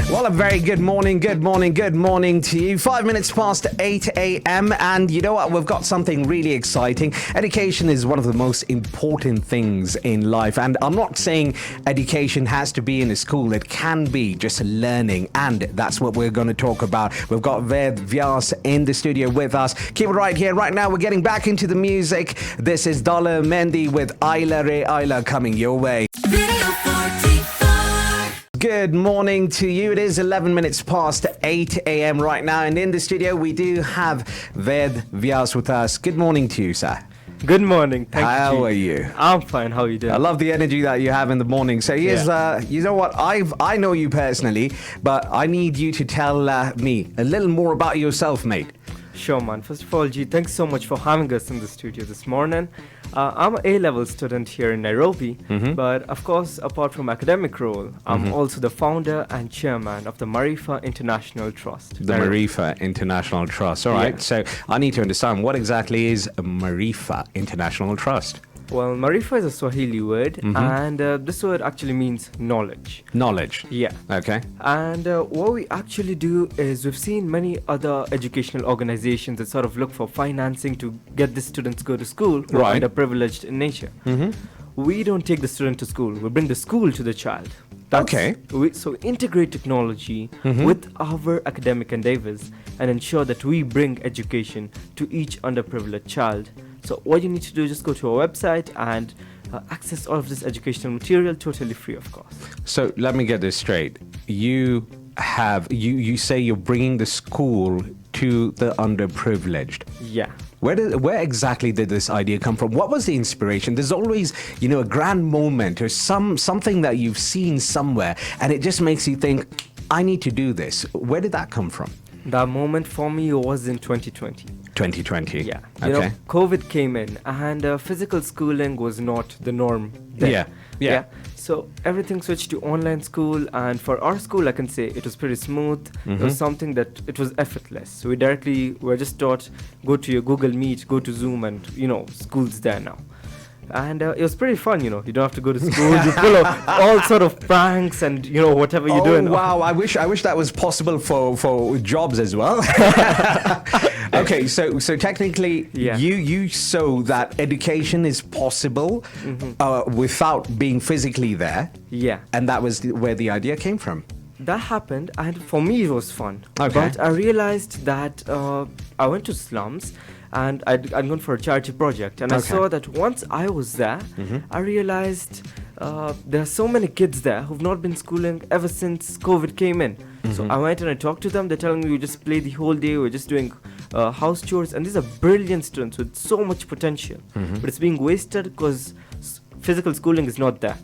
Well, a very good morning to you. 5 minutes past 8 a.m. And you know what? We've got something really exciting. Education is one of the most important things in life. And I'm not saying education has to be in a school. It can be just learning. And that's what we're going to talk about. We've got Ved Vyas in the studio with us. Keep it right here. Right now, we're getting back into the music. This is Dollar Mendy with Aila Re Aila coming your way. Good morning to you. It is 11 minutes past 8 a.m. right now, and in the studio we do have Ved Vyas with us. Good morning to you, sir. Good morning. Thank you. How are you? I'm fine. How are you doing? I love the energy that you have in the morning. So here's, you know what? I know you personally, but I need you to tell me a little more about yourself, mate. Sure, man. First of all, Jeet, thanks so much for having us in the studio this morning. I'm an A-level student here in Nairobi, but of course, apart from academic role, I'm also the founder and chairman of the Maarifa International Trust. The Maarifa International Trust. All right. Yeah. So I need to understand, what exactly is Maarifa International Trust? Well, Maarifa is a Swahili word, and this word actually means knowledge. Knowledge. Yeah. Okay. And what we actually do is we've seen many other educational organizations that sort of look for financing to get the students go to school who are Right. underprivileged in nature. We don't take the student to school. We bring the school to the child. Okay. So integrate technology with our academic endeavors and ensure that we bring education to each underprivileged child. So what you need to do is just go to our website and access all of this educational material totally free, of course. So let me get this straight. You say you're bringing the school to the underprivileged. Yeah. Where exactly did this idea come from? What was the inspiration? There's always, a grand moment or something that you've seen somewhere, and it just makes you think, I need to do this. Where did that come from? That moment for me was in 2020. 2020. Yeah. Okay. COVID came in and physical schooling was not the norm then. Yeah. So everything switched to online school, and for our school, I can say it was pretty smooth. It was something that it was effortless. So we were just taught, go to your Google Meet, go to Zoom, and school's there now. And it was pretty fun, you don't have to go to school. You pull out all sort of pranks and, whatever you're doing. Wow, I wish that was possible for jobs as well. Okay, so technically, you saw that education is possible without being physically there. Yeah. And that was where the idea came from. That happened, and for me it was fun. Okay. But I realized that I went to slums, and I'd gone for a charity project, and I saw that once I was there, I realized there are so many kids there who've not been schooling ever since COVID came in. So I went and I talked to them. They're telling me we just play the whole day, we're just doing house chores, and these are brilliant students with so much potential, but it's being wasted because physical schooling is not there.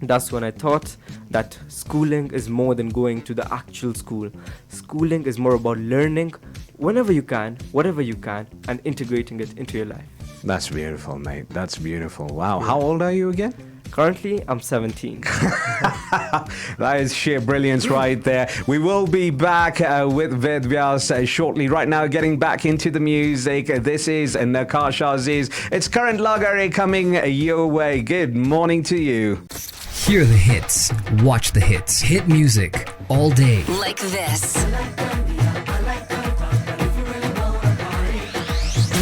That's when I thought that schooling is more than going to the actual school. Schooling is more about learning whenever you can, whatever you can, and integrating it into your life. That's beautiful, mate. That's beautiful. Wow. How old are you again? Currently, I'm 17. That is sheer brilliance right there. We will be back with Ved Vyas shortly. Right now, getting back into the music. This is Nakasha Aziz. It's Current Lagare coming your way. Good morning to you. Hear the hits. Watch the hits. Hit music all day. Like this.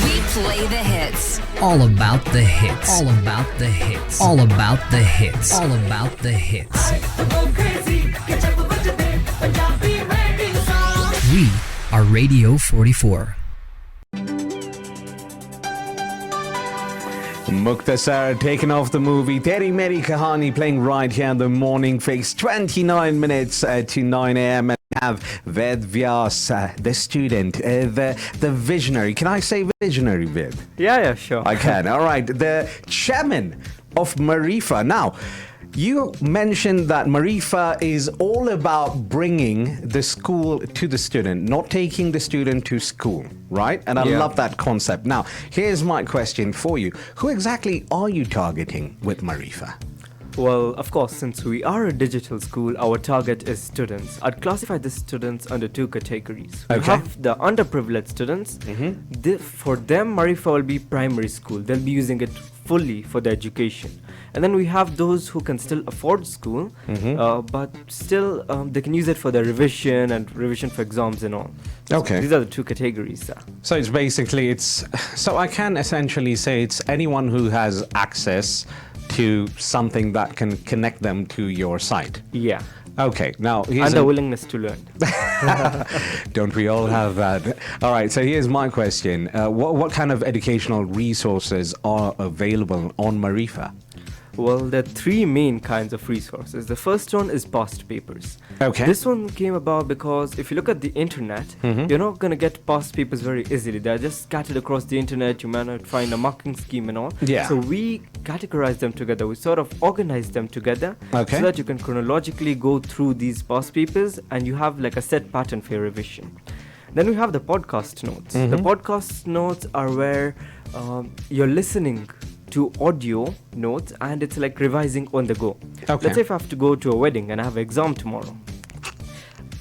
We play the hits. All about the hits. All about the hits. All about the hits. All about the hits. We are Radio 44. Muktasar taken off the movie Teri Meri Kahani playing right here in the morning fix. 29 minutes to 9 a.m. and we have Ved Vyas, the student, the visionary. Can I say visionary, Ved? Yeah, sure. I can. All right. The chairman of Maarifa. Now, you mentioned that Maarifa is all about bringing the school to the student, not taking the student to school, right? And I love that concept. Now, here's my question for you. Who exactly are you targeting with Maarifa? Well, of course, since we are a digital school, our target is students. I'd classify the students under two categories. We have the underprivileged students. For them, Maarifa will be primary school. They'll be using it fully for their education. And then we have those who can still afford school, but still they can use it for their revision and revision for exams and all. Okay. So these are the two categories. So it's basically, so I can essentially say it's anyone who has access to something that can connect them to your site. Yeah. Okay, now And the willingness to learn. Don't we all have that? All right, so here's my question. What kind of educational resources are available on Maarifa? Well, there are three main kinds of resources. The first one is past papers. Okay. This one came about because if you look at the internet, you're not going to get past papers very easily. They're just scattered across the internet. You might not find a marking scheme and all. Yeah. So we categorize them together. We sort of organize them together so that you can chronologically go through these past papers and you have like a set pattern for your revision. Then we have the podcast notes. The podcast notes are where you're listening to audio notes and it's like revising on the go. Okay. Let's say if I have to go to a wedding and I have an exam tomorrow,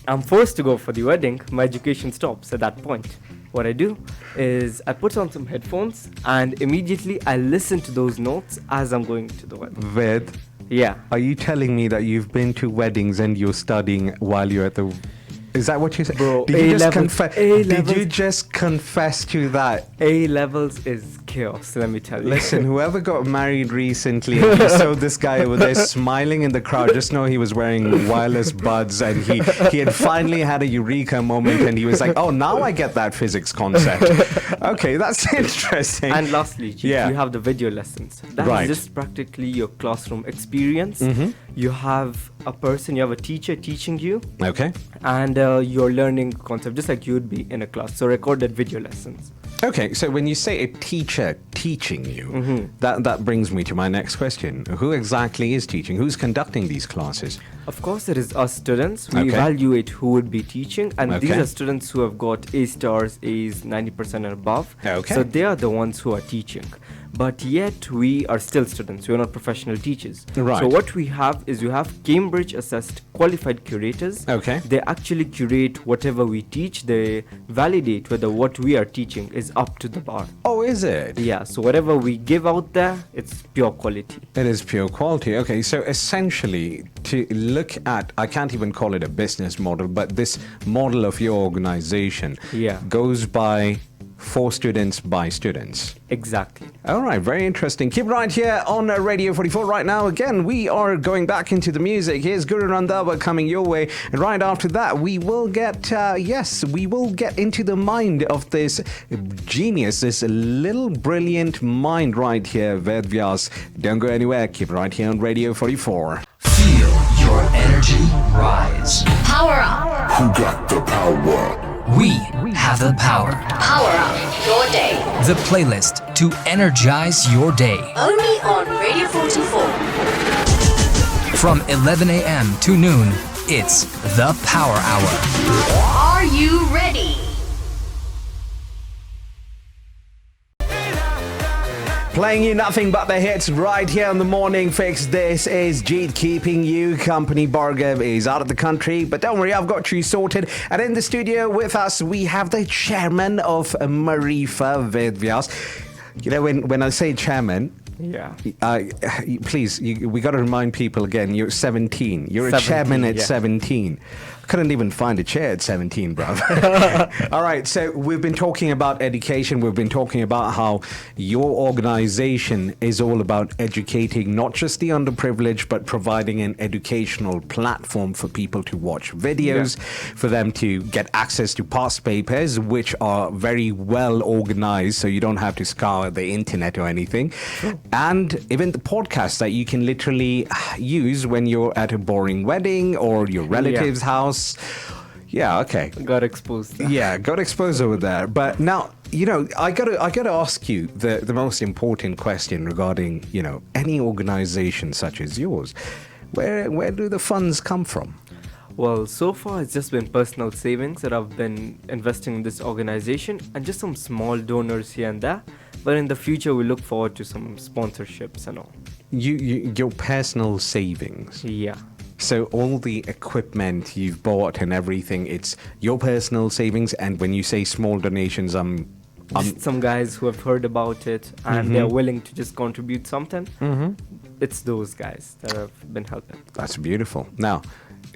I'm forced to go for the wedding, my education stops at that point. What I do is I put on some headphones and immediately I listen to those notes as I'm going to the wedding. Ved, Yeah. are you telling me that you've been to weddings and you're studying while you're at the... Is that what you said? Bro, Did you just A-levels- Did you just confess to that? A levels is chaos, let me tell you. Listen, whoever got married recently and you saw this guy over there smiling in the crowd, just know he was wearing wireless buds and he had finally had a eureka moment and he was like, oh, now I get that physics concept. Okay, that's interesting. And lastly, Jeet, you have the video lessons. That is just practically your classroom experience. You have a person, you have a teacher teaching you. Okay. And you're learning concept just like you would be in a class. So recorded video lessons. Okay, so when you say a teacher teaching you, that brings me to my next question. Who exactly is teaching? Who's conducting these classes? Of course, it is us students. We evaluate who would be teaching, and these are students who have got A stars, A's, 90% and above. Okay. So they are the ones who are teaching. But yet we are still students. We are not professional teachers. Right. So what we have is you have Cambridge assessed qualified curators. Okay. They actually curate whatever we teach. They validate whether what we are teaching is up to the bar. Oh, is it? Yeah. So whatever we give out there, it's pure quality. It is pure quality. Okay, so essentially, to look at, I can't even call it a business model, but this model of your organization goes by for students by students. Exactly. All right, very interesting. Keep right here on Radio 44 right now. Again, we are going back into the music. Here's Guru Randhawa coming your way. And right after that, we will get, we will get into the mind of this genius, this little brilliant mind right here, Ved Vyas. Don't go anywhere. Keep right here on Radio 44. Feel your energy rise. Power up. Who got the power? We have the power. Power up your day. The playlist to energize your day. Only on Radio 44. From 11 a.m. to noon, it's the Power Hour. Are you ready? Playing you nothing but the hits right here on the Morning Fix. This is Jeet keeping you company. Bhargav is out of the country, but don't worry, I've got you sorted. And in the studio with us, we have the chairman of Maarifa, Ved Vyas. You know, when I say chairman, please, we got to remind people again, you're 17. You're a chairman at 17. Couldn't even find a chair at 17, bro. All right, so we've been talking about education. We've been talking about how your organization is all about educating not just the underprivileged, but providing an educational platform for people to watch videos, for them to get access to past papers, which are very well organized, so you don't have to scour the internet or anything. And even the podcasts that you can literally use when you're at a boring wedding or your relative's house. Yeah, okay. Got exposed. Yeah, got exposed over there. But now, you know, I gotta ask you the most important question regarding, you know, any organization such as yours. Where do the funds come from? Well, so far it's just been personal savings that I've been investing in this organization and just some small donors here and there. But in the future, we look forward to some sponsorships and all. Your personal savings? Yeah. So all the equipment you've bought and everything, it's your personal savings. And when you say small donations, I'm just some guys who have heard about it and they're willing to just contribute something. It's those guys that have been helping. That's beautiful. Now,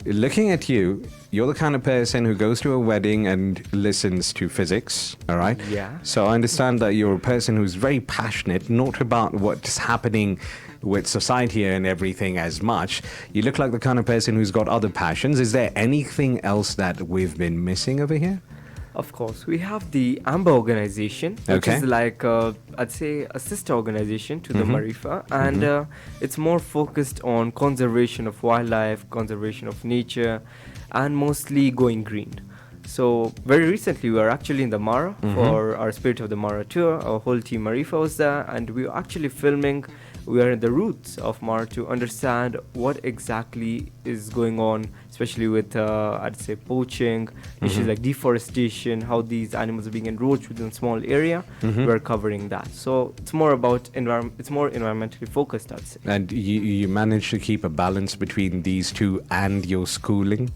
looking at you, you're the kind of person who goes to a wedding and listens to physics, all right? Yeah. So I understand that you're a person who's very passionate, not about what's happening with society and everything as much. You look like the kind of person who's got other passions. Is there anything else that we've been missing over here? Of course, we have the AMBER organization, which Okay. is like, I'd say, a sister organization to the Maarifa, and it's more focused on conservation of wildlife, conservation of nature, and mostly going green. So very recently, we were actually in the Mara for our Spirit of the Mara tour. Our whole team Maarifa was there, and we were actually filming. We are in the roots of Mara to understand what exactly is going on, especially with, I'd say, poaching, issues like deforestation, how these animals are being encroached within a small area. We're covering that. So it's more about it's more environmentally focused, I'd say. And you manage to keep a balance between these two and your schooling?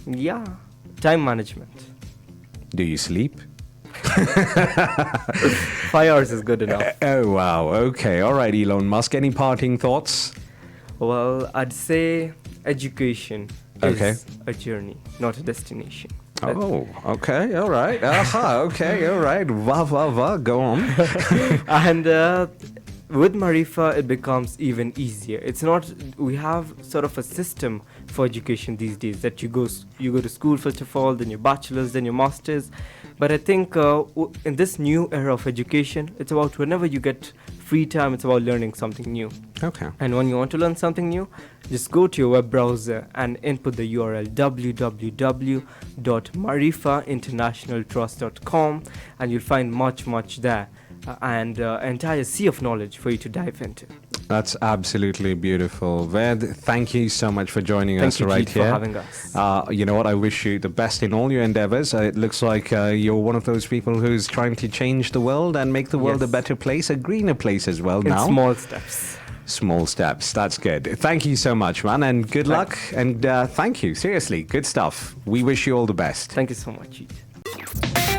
Yeah, time management. Do you sleep? 5 hours is good enough. Oh, wow. Okay. All right, Elon Musk. Any parting thoughts? Well, I'd say education Okay. is a journey, not a destination. Oh, okay. All right. Aha. Okay. All right. Wah. Go on. And with Maarifa, it becomes even easier. It's not, we have sort of a system for education these days that you go to school first of all, then your bachelor's, then your master's. But I think in this new era of education, it's about whenever you get free time, it's about learning something new. Okay. And when you want to learn something new, just go to your web browser and input the URL www.maarifainternationaltrust.com, and you'll find much there, and an entire sea of knowledge for you to dive into. That's absolutely beautiful. Ved, thank you so much for joining us Thank you, right Jeet, here. for having us. You know what? I wish you the best in all your endeavors. It looks like you're one of those people who's trying to change the world and make the world a Yes. better place, a greener place as well In now. small steps. Small steps. That's good. Thank you so much, man, and good luck. And thank you. Seriously, good stuff. We wish you all the best. Thank you so much, Jeet.